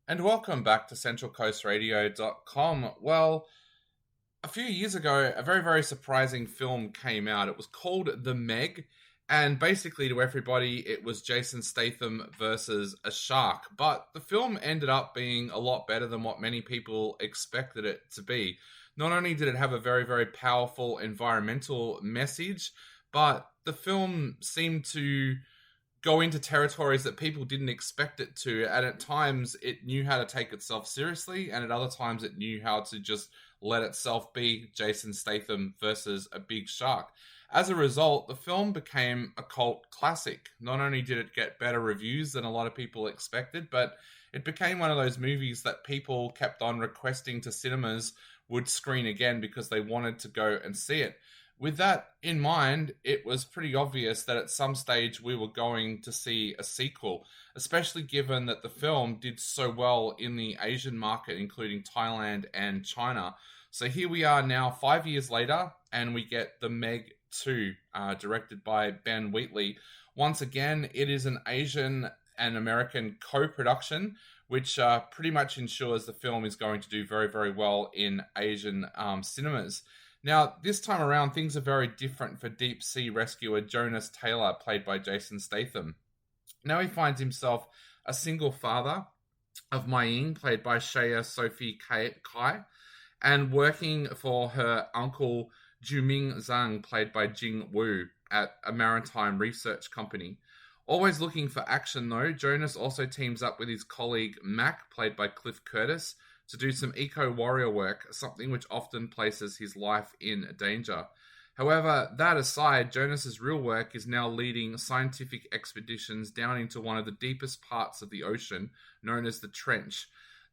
And welcome back to CentralCoastRadio.com. Well, a few years ago, a very, very surprising film came out. It was called The Meg, and basically to everybody, it was Jason Statham versus a shark. But the film ended up being a lot better than what many people expected it to be. Not only did it have a very, very powerful environmental message, but the film seemed to go into territories that people didn't expect it to, and at times it knew how to take itself seriously, and at other times it knew how to just let itself be Jason Statham versus a big shark. As a result, the film became a cult classic. Not only did it get better reviews than a lot of people expected, but it became one of those movies that people kept on requesting to cinemas would screen again because they wanted to go and see it. With that in mind, it was pretty obvious that at some stage we were going to see a sequel, especially given that the film did so well in the Asian market, including Thailand and China. So here we are now 5 years later, and we get the Meg 2, directed by Ben Wheatley. Once again, it is an Asian and American co-production, which pretty much ensures the film is going to do very, very well in Asian cinemas. Now, this time around, things are very different for deep sea rescuer Jonas Taylor, played by Jason Statham. Now he finds himself a single father of Mei-ying, played by Shea Sophie Kai, and working for her uncle Juming Zhang, played by Jing Wu, at a maritime research company. Always looking for action, though, Jonas also teams up with his colleague Mac, played by Cliff Curtis, to do some eco-warrior work, something which often places his life in danger. However, that aside, Jonas's real work is now leading scientific expeditions down into one of the deepest parts of the ocean, known as the Trench.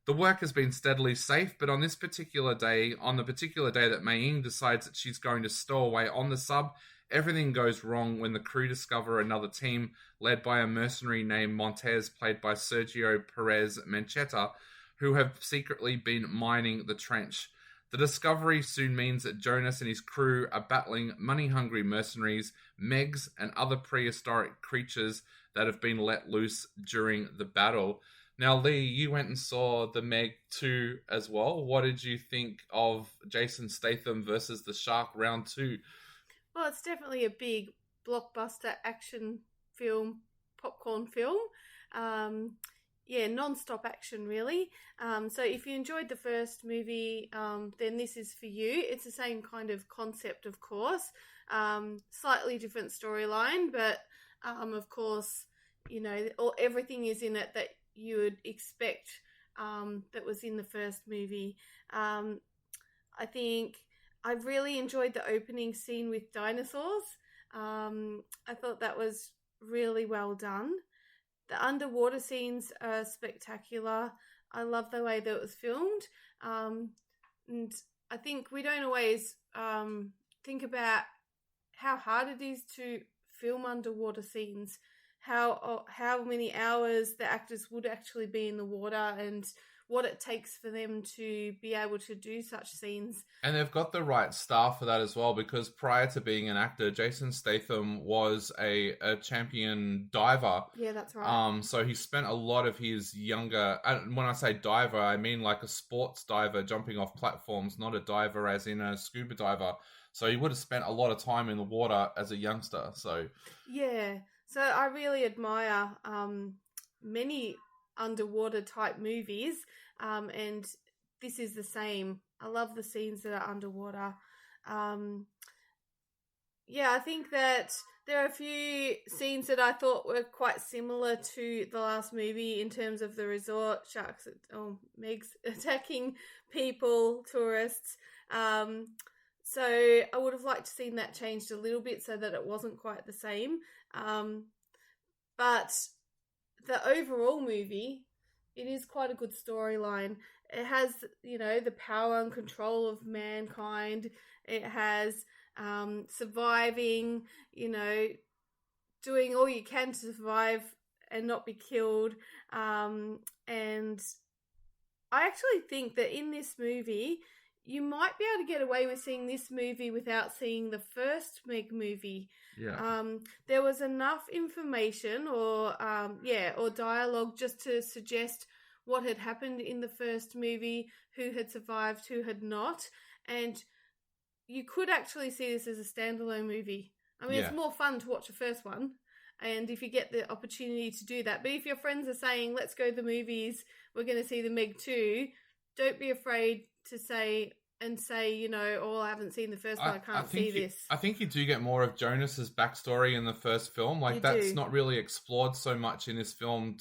The work has been steadily safe, but on the particular day that Mei-ying decides that she's going to stow away on the sub, everything goes wrong when the crew discover another team led by a mercenary named Montez, played by Sergio Perez Mencheta, who have secretly been mining the trench. The discovery soon means that Jonas and his crew are battling money-hungry mercenaries, MEGs, and other prehistoric creatures that have been let loose during the battle. Now, Lee, you went and saw the Meg 2 as well. What did you think of Jason Statham versus the Shark Round 2? Well, it's definitely a big blockbuster action film, popcorn film. Non-stop action, really. So if you enjoyed the first movie, then this is for you. It's the same kind of concept, of course. Slightly different storyline, but of course, everything is in it that you would expect that was in the first movie. I think I really enjoyed the opening scene with dinosaurs. I thought that was really well done. The underwater scenes are spectacular. I love the way that it was filmed. And I think we don't always think about how hard it is to film underwater scenes, how many hours the actors would actually be in the water, and what it takes for them to be able to do such scenes. And they've got the right staff for that as well, because prior to being an actor, Jason Statham was a champion diver. Yeah, that's right. So he spent a lot of his younger, when I say diver, I mean like a sports diver jumping off platforms, not a diver as in a scuba diver. So he would have spent a lot of time in the water as a youngster. So I really admire many underwater type movies, and this is the same. I love the scenes that are underwater. I think that there are a few scenes that I thought were quite similar to the last movie in terms of the resort, sharks, Megs attacking people, tourists. So I would have liked to seen that changed a little bit so that it wasn't quite the same. But the overall movie, it is quite a good storyline. It has, the power and control of mankind. It has surviving, doing all you can to survive and not be killed. And I actually think that in this movie, you might be able to get away with seeing this movie without seeing the first Meg movie. Yeah. There was enough information or dialogue just to suggest what had happened in the first movie, who had survived, who had not, and you could actually see this as a standalone movie. I mean, Yeah. it's more fun to watch the first one, and if you get the opportunity to do that. But if your friends are saying, let's go to the movies, we're going to see the Meg 2, don't be afraid to say, oh, I haven't seen the first one, I can't see this. I think you do get more of Jonas's backstory in the first film. Like, that's not really explored so much in this film.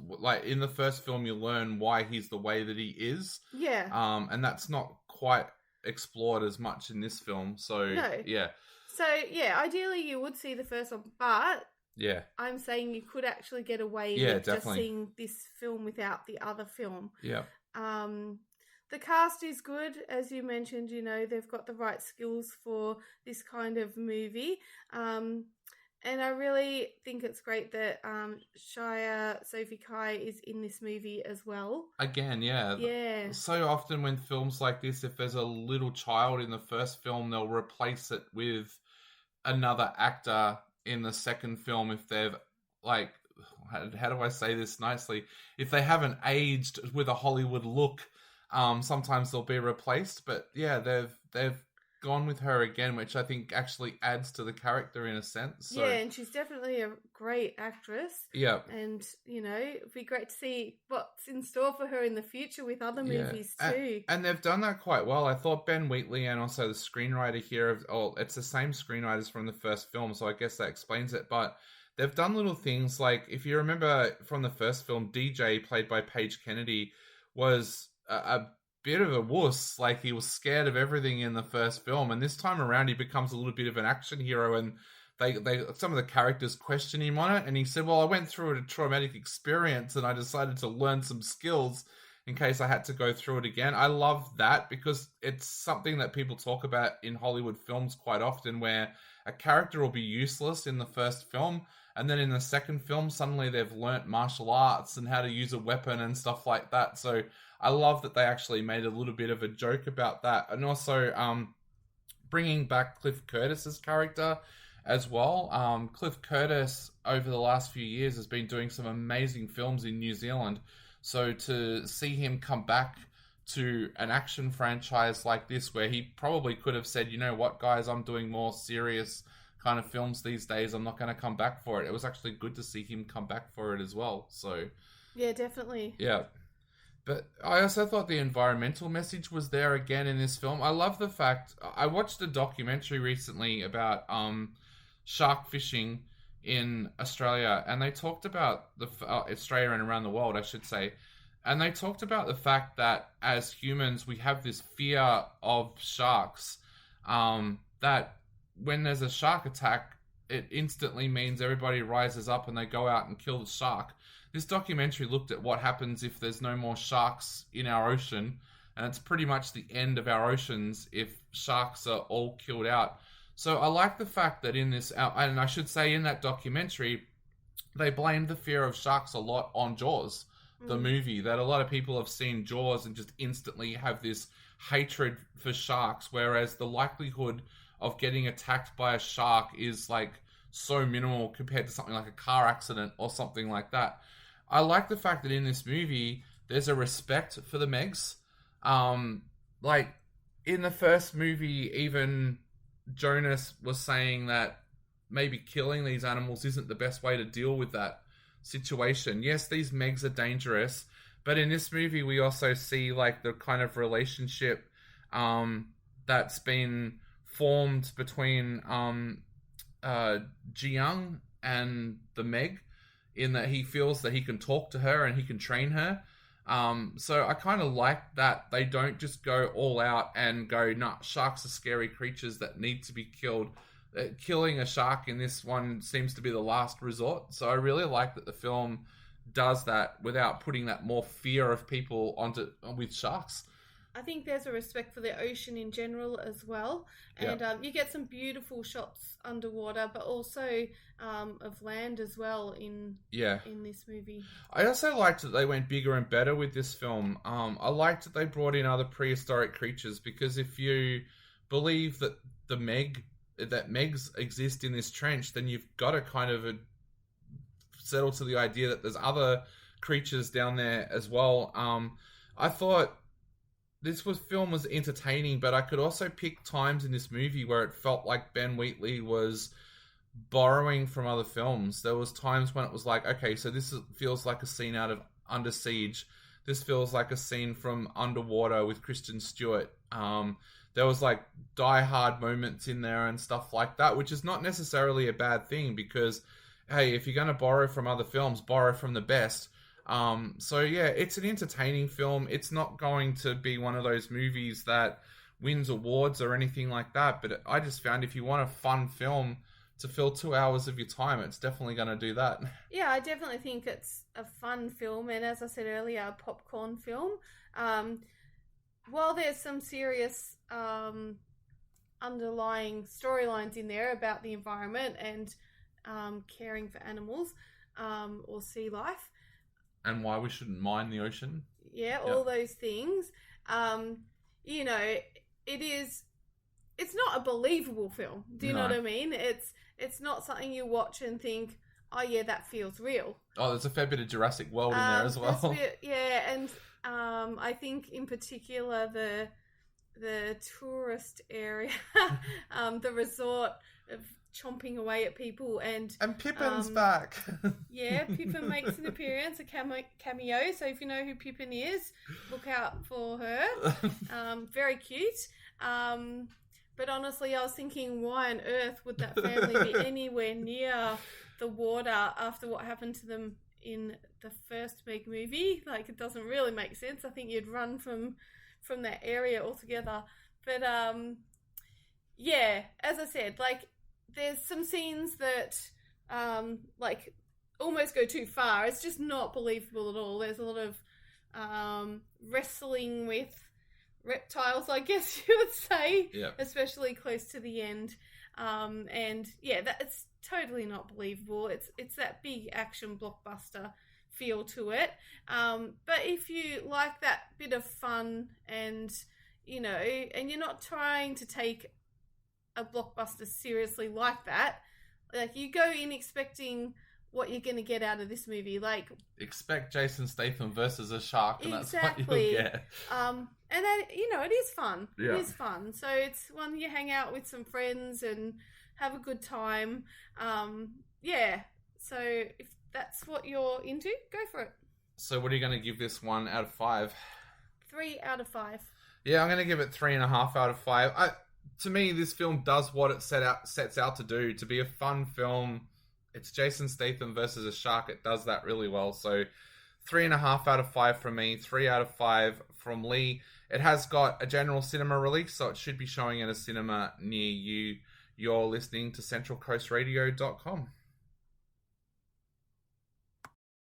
Like, in the first film, you learn why he's the way that he is. Yeah. And that's not quite explored as much in this film. So, yeah. So, yeah, ideally you would see the first one, but yeah, I'm saying you could actually get away with just seeing this film without the other film. Yeah. The cast is good, as you mentioned. They've got the right skills for this kind of movie. And I really think it's great that Shia Sophie Kai is in this movie as well. Again, yeah. Yeah. So often when films like this, if there's a little child in the first film, they'll replace it with another actor in the second film if they've, like, how do I say this nicely? If they haven't aged with a Hollywood look, sometimes they'll be replaced. But yeah, they've gone with her again, which I think actually adds to the character in a sense. So, yeah, and she's definitely a great actress. Yeah. And, it'd be great to see what's in store for her in the future with other movies too. And they've done that quite well. I thought Ben Wheatley and also the screenwriter here, it's the same screenwriters from the first film, so I guess that explains it. But they've done little things like, if you remember from the first film, DJ, played by Paige Kennedy, was a bit of a wuss. Like, he was scared of everything in the first film, and this time around he becomes a little bit of an action hero, and they some of the characters question him on it, and he said, well, I went through a traumatic experience and I decided to learn some skills in case I had to go through it again. I love that because it's something that people talk about in Hollywood films quite often, where a character will be useless in the first film, and then in the second film suddenly they've learnt martial arts and how to use a weapon and stuff like that. So I love that they actually made a little bit of a joke about that. And also bringing back Cliff Curtis's character as well. Cliff Curtis, over the last few years, has been doing some amazing films in New Zealand. So to see him come back to an action franchise like this, where he probably could have said, you know what, guys, I'm doing more serious kind of films these days, I'm not going to come back for it. It was actually good to see him come back for it as well. So yeah, definitely. Yeah. But I also thought the environmental message was there again in this film. I love the fact, I watched a documentary recently about shark fishing in Australia, and they talked about Australia and around the world, I should say. And they talked about the fact that as humans, we have this fear of sharks, that when there's a shark attack, it instantly means everybody rises up and they go out and kill the shark. This documentary looked at what happens if there's no more sharks in our ocean, and it's pretty much the end of our oceans if sharks are all killed out. So I like the fact that in this, and I should say in that documentary, they blamed the fear of sharks a lot on Jaws, the movie, that a lot of people have seen Jaws and just instantly have this hatred for sharks, whereas the likelihood of getting attacked by a shark is like so minimal compared to something like a car accident or something like that. I like the fact that in this movie, there's a respect for the Megs. Like, in the first movie, even Jonas was saying that maybe killing these animals isn't the best way to deal with that situation. Yes, these Megs are dangerous, but in this movie, we also see, like, the kind of relationship that's been formed between Ji-young and the Meg, in that he feels that he can talk to her and he can train her. So I kind of like that they don't just go all out and go, nah, sharks are scary creatures that need to be killed. Killing a shark in this one seems to be the last resort. So I really like that the film does that without putting that more fear of people with sharks. I think there's a respect for the ocean in general as well. And you get some beautiful shots underwater, but also of land as well in this movie. I also liked that they went bigger and better with this film. I liked that they brought in other prehistoric creatures, because if you believe that that Megs exist in this trench, then you've got to kind of settle to the idea that there's other creatures down there as well. I thought film was entertaining, but I could also pick times in this movie where it felt like Ben Wheatley was borrowing from other films. There was times when it was like, okay, so feels like a scene out of Under Siege. This feels like a scene from Underwater with Kristen Stewart. There was like Die Hard moments in there and stuff like that, which is not necessarily a bad thing because, hey, if you're going to borrow from other films, borrow from the best. So yeah, it's an entertaining film. It's not going to be one of those movies that wins awards or anything like that, but I just found if you want a fun film to fill 2 hours of your time, it's definitely going to do that. Yeah, I definitely think it's a fun film, and as I said earlier, a popcorn film. While there's some serious underlying storylines in there about the environment and caring for animals or sea life. And why we shouldn't mind the ocean. Yeah, all those things. You know, it's not a believable film. Do you know what I mean? It's not something you watch and think, oh yeah, that feels real. Oh, there's a fair bit of Jurassic World in there as well. And I think in particular the tourist area, the resort of chomping away at people and Pippin's back. Yeah, Pippin makes an appearance, a cameo. So if you know who Pippin is, look out for her. Very cute. But honestly, I was thinking, why on earth would that family be anywhere near the water after what happened to them in the first MEG movie? Like, it doesn't really make sense. I think you'd run from that area altogether. But yeah, as I said, like, there's some scenes that like almost go too far. It's just not believable at all. There's a lot of wrestling with reptiles, I guess you would say, especially close to the end. And yeah, it's totally not believable. It's that big action blockbuster feel to it. But if you like that bit of fun and, you know, and you're not trying to take a blockbuster seriously like that, like, you go in expecting what you're going to get out of this movie. Like, expect Jason Statham versus a shark, and exactly. That's what you'll get. And then, you know, it is fun. Yeah. It is fun. So it's one you hang out with some friends and have a good time. Yeah. So if that's what you're into, go for it. So what are you going to give this 1 out of 5? 3 out of 5. Yeah, I'm going to give it 3.5 out of 5. To me, this film does what it sets out to do, to be a fun film. It's Jason Statham versus a shark. It does that really well. So 3.5 out of 5 from me, 3 out of 5 from Lee. It has got a general cinema release, so it should be showing at a cinema near you. You're listening to centralcoastradio.com.